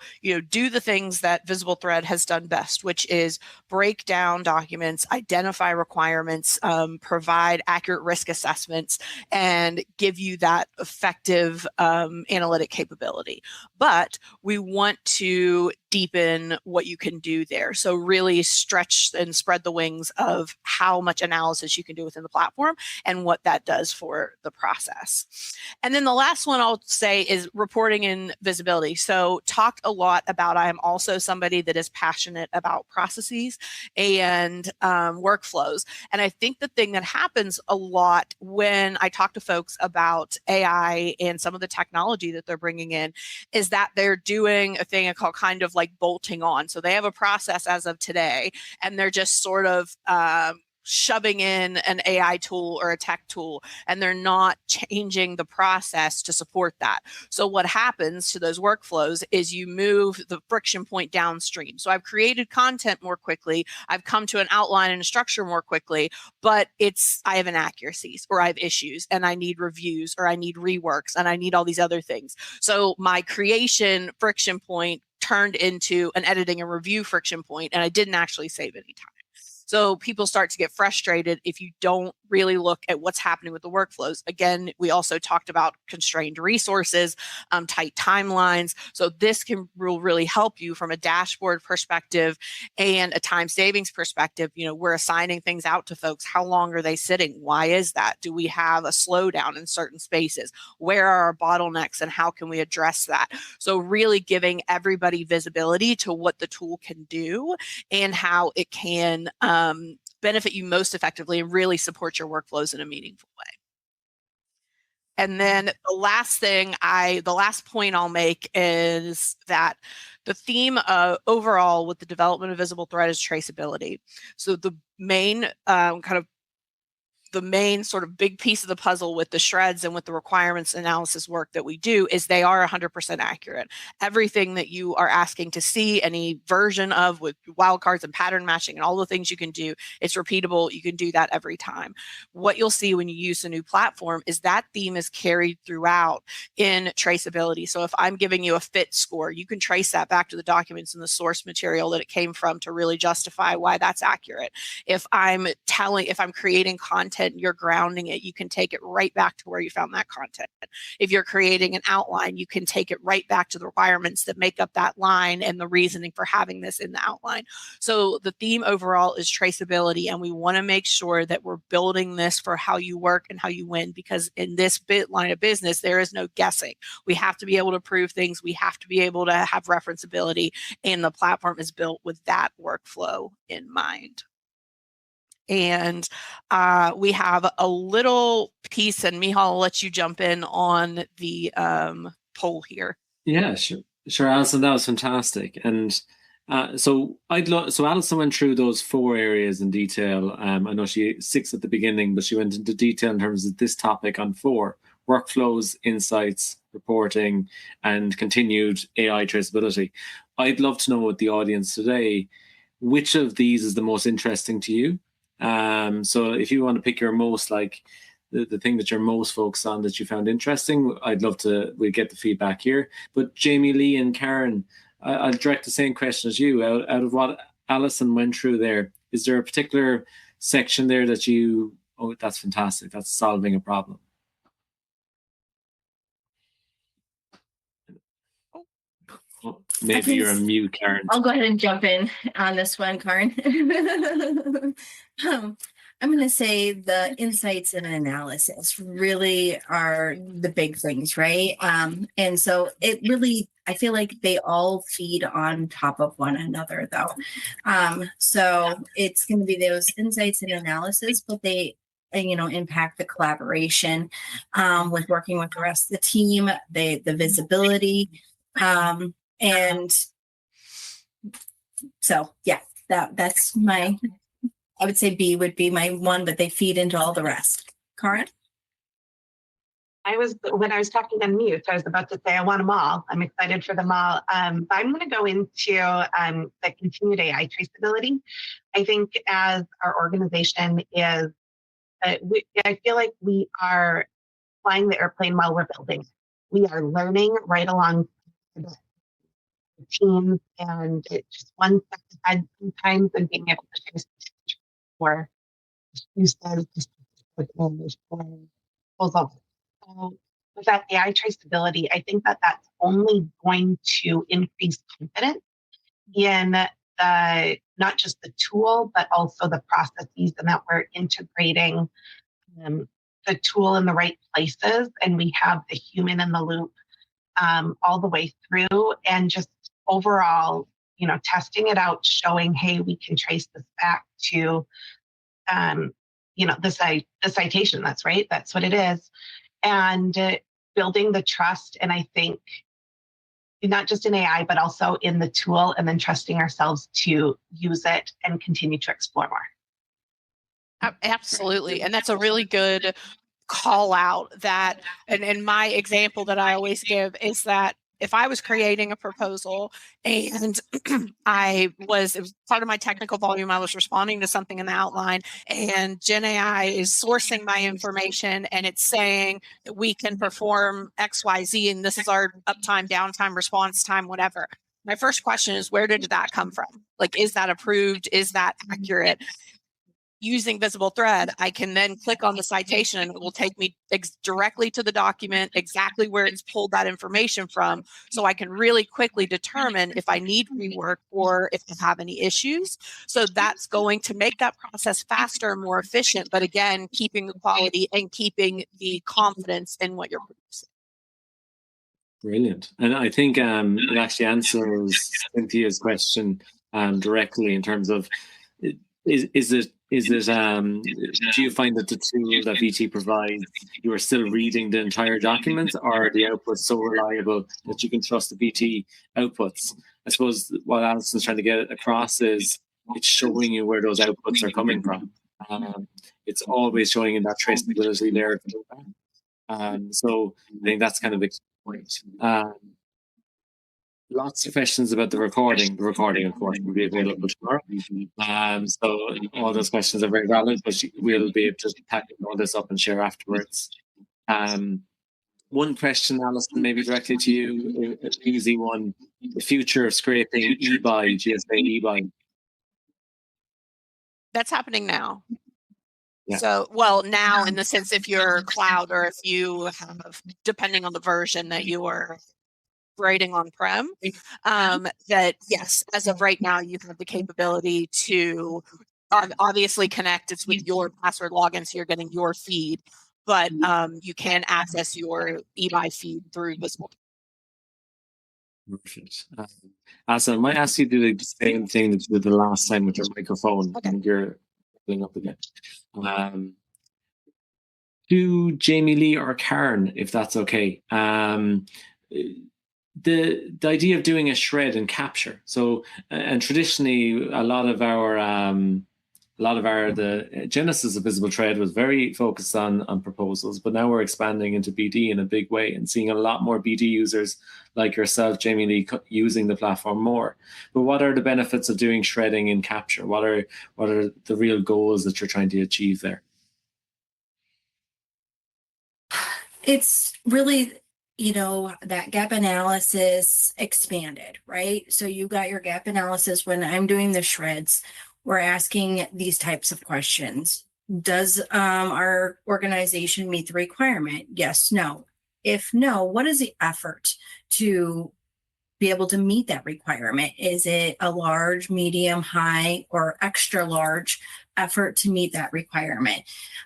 do the things that VisibleThread has done best, which is break down documents, identify requirements, provide accurate risk assessments, and give you that effective analytic capability. But we want to deepen what you can do there. So really stretch and spread the wings of how much analysis you can do within the platform and what that does for the process. And then the last one I'll say is reporting and visibility. So talked a lot about, I am also somebody that is passionate about processes and workflows. And I think the thing that happens a lot when I talk to folks about AI and some of the technology that they're bringing in is that they're doing a thing called kind of like bolting on. So they have a process as of today, and they're just sort of shoving in an AI tool or a tech tool, and they're not changing the process to support that. So what happens to those workflows is you move the friction point downstream. So I've created content more quickly, I've come to an outline and a structure more quickly, but I have inaccuracies or I have issues and I need reviews or I need reworks and I need all these other things. So my creation friction point turned into an editing and review friction point, and I didn't actually save any time. So people start to get frustrated if you don't really look at what's happening with the workflows. Again, we also talked about constrained resources, tight timelines. So this will really help you from a dashboard perspective and a time savings perspective. We're assigning things out to folks. How long are they sitting? Why is that? Do we have a slowdown in certain spaces? Where are our bottlenecks and how can we address that? So really giving everybody visibility to what the tool can do and how it can benefit you most effectively and really support your workflows in a meaningful way. And then the last point I'll make is that the theme overall with the development of VisibleThread is traceability. So the main kind of the main sort of big piece of the puzzle with the shreds and with the requirements analysis work that we do is they are 100% accurate. Everything that you are asking to see, any version of with wildcards and pattern matching and all the things you can do, it's repeatable. You can do that every time. What you'll see when you use a new platform is that theme is carried throughout in traceability. So if I'm giving you a fit score, you can trace that back to the documents and the source material that it came from to really justify why that's accurate. If I'm creating content, you're grounding it, you can take it right back to where you found that content. If you're creating an outline, you can take it right back to the requirements that make up that line and the reasoning for having this in the outline. So the theme overall is traceability, and we want to make sure that we're building this for how you work and how you win, because in this line of business, there is no guessing. We have to be able to prove things. We have to be able to have referenceability, and the platform is built with that workflow in mind. And we have a little piece, and Micheál, I'll let you jump in on the poll here. Yeah, sure, Allison, that was fantastic. And so Allison went through those 4 areas in detail. I know she 6 at the beginning, but she went into detail in terms of this topic on 4: workflows, insights, reporting, and continued AI traceability. I'd love to know with the audience today, which of these is the most interesting to you? So if you want to pick your most, like the thing that you're most focused on that you found interesting, we'll get the feedback here. But Jamie, Lee, and Karin, I'll direct the same question as you. Out of what Allison went through there, is there a particular section there that that's fantastic, that's solving a problem? Oh, maybe you're on mute, Karin. I'll go ahead and jump in on this one, Karin. I'm going to say the insights and analysis really are the big things, right? And so it really, I feel like they all feed on top of one another, though. So it's going to be those insights and analysis, but they impact the collaboration with working with the rest of the team, the visibility, and so, yeah, that's I would say B would be my one, but they feed into all the rest. Karin? When I was talking on mute, I was about to say I want them all. I'm excited for them all. But I'm going to go into the continued AI traceability. I think as our organization is, I feel like we are flying the airplane while we're building. We are learning right along the teams, and it's just one step ahead sometimes, and being able to trace or use those proposal. So with that AI traceability, I think that that's only going to increase confidence in not just the tool, but also the processes, and that we're integrating the tool in the right places, and we have the human in the loop all the way through, and just overall, testing it out, showing, hey, we can trace this back to, the citation. That's right. That's what it is. And building the trust. And I think not just in AI, but also in the tool, and then trusting ourselves to use it and continue to explore more. Absolutely. And that's a really good call out that, and my example that I always give is that if I was creating a proposal and it was part of my technical volume, I was responding to something in the outline, and Gen AI is sourcing my information and it's saying that we can perform X, Y, Z, and this is our uptime, downtime, response time, whatever. My first question is, where did that come from? Like, is that approved? Is that accurate? Using VisibleThread, I can then click on the citation and it will take me directly to the document, exactly where it's pulled that information from. So I can really quickly determine if I need rework or if I have any issues. So that's going to make that process faster and more efficient, but again, keeping the quality and keeping the confidence in what you're producing. Brilliant. And I think it actually answers Cynthia's question directly in terms of, do you find that the tool that VT provides, you are still reading the entire documents, or are the outputs so reliable that you can trust the VT outputs? I suppose what Allison's trying to get across is it's showing you where those outputs are coming from. It's always showing in that traceability there. So I think that's kind of the point. Lots of questions about the recording. The recording, of course, will be available tomorrow. So all those questions are very valid, but we'll be able to package all this up and share afterwards. One question, Alison, maybe directly to you, an easy one. The future of scraping eBuy, GSA eBuy. That's happening now. Yeah. So, well, now in the sense if you're cloud or if you have, depending on the version that you are writing on-prem, that yes, as of right now, you have the capability to obviously connect. It's with your password login, so you're getting your feed, but you can access your eBuy feed through VisibleThread. Perfect. Alison, I might ask you to do the same thing that you did the last time with your microphone. Okay. And you're pulling up again. To Jamie Lee or Karin, if that's okay. The idea of doing a shred and capture. So, and traditionally, a lot of the genesis of VisibleThread was very focused on proposals, but now we're expanding into BD in a big way and seeing a lot more BD users like yourself, Jamie Lee, using the platform more. But what are the benefits of doing shredding and capture? What are the real goals that you're trying to achieve there? It's really, that gap analysis expanded, right? So you got your gap analysis. When I'm doing the shreds, we're asking these types of questions. Does our organization meet the requirement? Yes, no. If no, what is the effort to be able to meet that requirement? Is it a large, medium, high, or extra large effort to meet that requirement?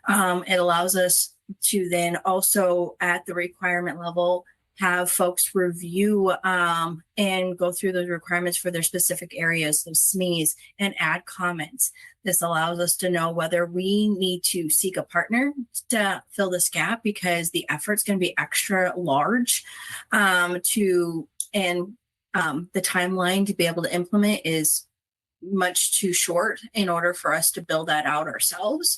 It allows us to then also at the requirement level have folks review and go through those requirements for their specific areas, those SMEs, and add comments. This allows us to know whether we need to seek a partner to fill this gap because the effort's going to be extra large the timeline to be able to implement is much too short in order for us to build that out ourselves.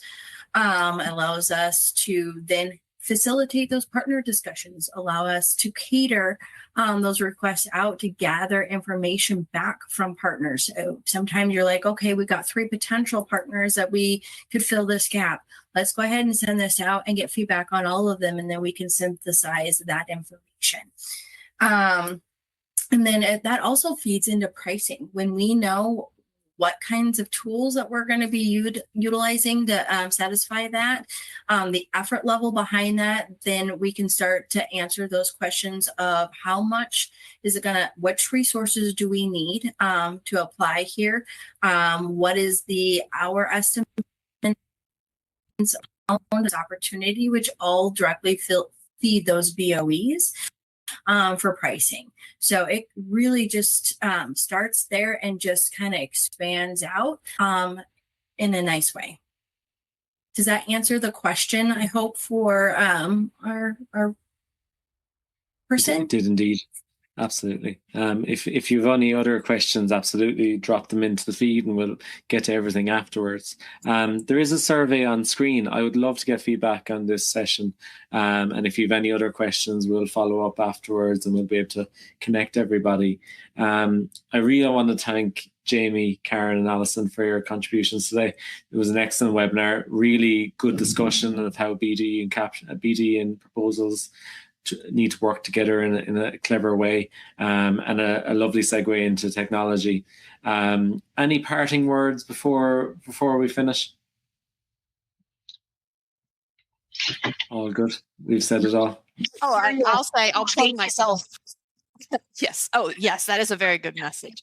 Allows us to then facilitate those partner discussions, allow us to cater those requests out to gather information back from partners. So sometimes you're like, okay, we got 3 potential partners that we could fill this gap. Let's go ahead and send this out and get feedback on all of them, and then we can synthesize that information. And then that also feeds into pricing. When we know what kinds of tools that we're going to be utilizing to satisfy that, the effort level behind that, then we can start to answer those questions of how much is it going to, which resources do we need to apply here? What is the hour estimate on this opportunity, which all directly feed those BOEs. For pricing. So it really just starts there and just kind of expands out in a nice way. Does that answer the question, I hope, for our person? It did indeed. Absolutely. If you've any other questions, absolutely drop them into the feed and we'll get to everything afterwards. There is a survey on screen. I would love to get feedback on this session. And if you've any other questions, we'll follow up afterwards and we'll be able to connect everybody. I really want to thank Jamie, Karin, and Alison for your contributions today. It was an excellent webinar, really good discussion of how BD and proposals need to work together in a clever way, and a lovely segue into technology. Any parting words before we finish? All good. We've said it all. Oh, I'll plug myself. Yes. Oh, yes. That is a very good message.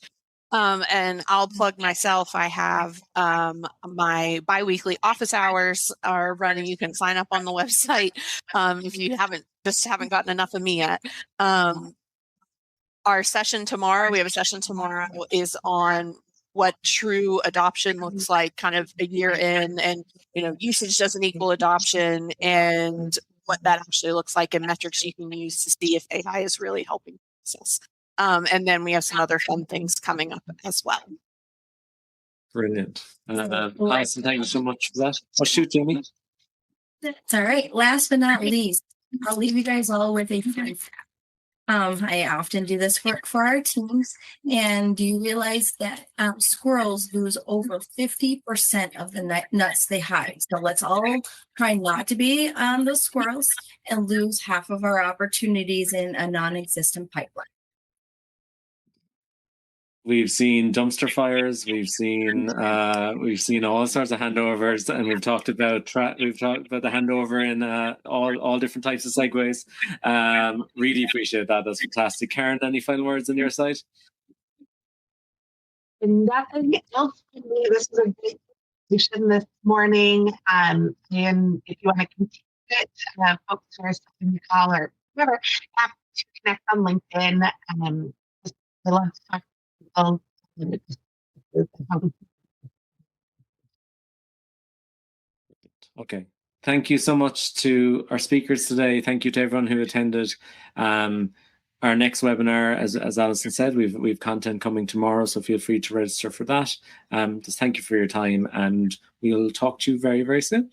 And I'll plug myself. I have my biweekly office hours are running. You can sign up on the website if you haven't gotten enough of me yet. Our session tomorrow, we have a session tomorrow, is on what true adoption looks like kind of a year in, and usage doesn't equal adoption, and what that actually looks like, and metrics you can use to see if AI is really helping the process. And then we have some other fun things coming up as well. Brilliant. Allison, thank you so much for that. Oh, shoot, Jamie. That's all right. Last but not least, I'll leave you guys all with a fun fact. I often do this for our teams, and do you realize that squirrels lose over 50% of the nuts they hide? So let's all try not to be those squirrels and lose half of our opportunities in a non-existent pipeline. We've seen dumpster fires. We've seen all sorts of handovers, and we've talked about the handover in all different types of segues. Really appreciate that. That's fantastic. Karin, any final words on your side? Nothing else for me. This was a great conversation this morning. And if you want to continue it, folks who are in the call or whatever, have to connect on LinkedIn. I love to talk. Okay. Thank you so much to our speakers today. Thank you to everyone who attended. Our next webinar, as Allison said, we've content coming tomorrow, so feel free to register for that. Just thank you for your time, and we'll talk to you very, very soon.